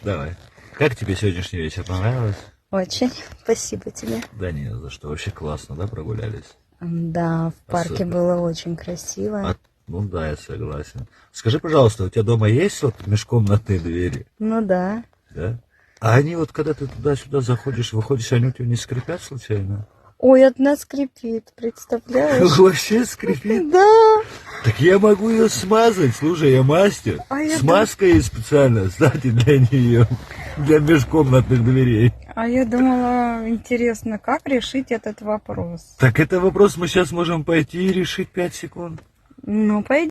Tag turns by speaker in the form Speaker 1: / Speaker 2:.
Speaker 1: Давай. Как тебе сегодняшний вечер? Понравилось?
Speaker 2: Очень. Спасибо тебе.
Speaker 1: Да не за что. Вообще классно, да, прогулялись?
Speaker 2: Да, в парке
Speaker 1: Особенно.
Speaker 2: было очень красиво.
Speaker 1: Ну да, я согласен. Скажи, пожалуйста, у тебя дома есть вот межкомнатные двери?
Speaker 2: Ну да.
Speaker 1: Да? А они вот, когда ты туда-сюда заходишь, выходишь, они у тебя не скрипят случайно?
Speaker 2: Ой, одна скрипит, представляешь?
Speaker 1: Вообще скрипит?
Speaker 2: Да.
Speaker 1: Так я могу ее смазать, слушай, я мастер.
Speaker 2: А я
Speaker 1: Смазка есть специально, кстати, для нее, для межкомнатных дверей.
Speaker 2: А я думала, интересно, как решить этот вопрос?
Speaker 1: Так это вопрос мы сейчас можем пойти и решить 5 секунд.
Speaker 2: Ну, пойдем.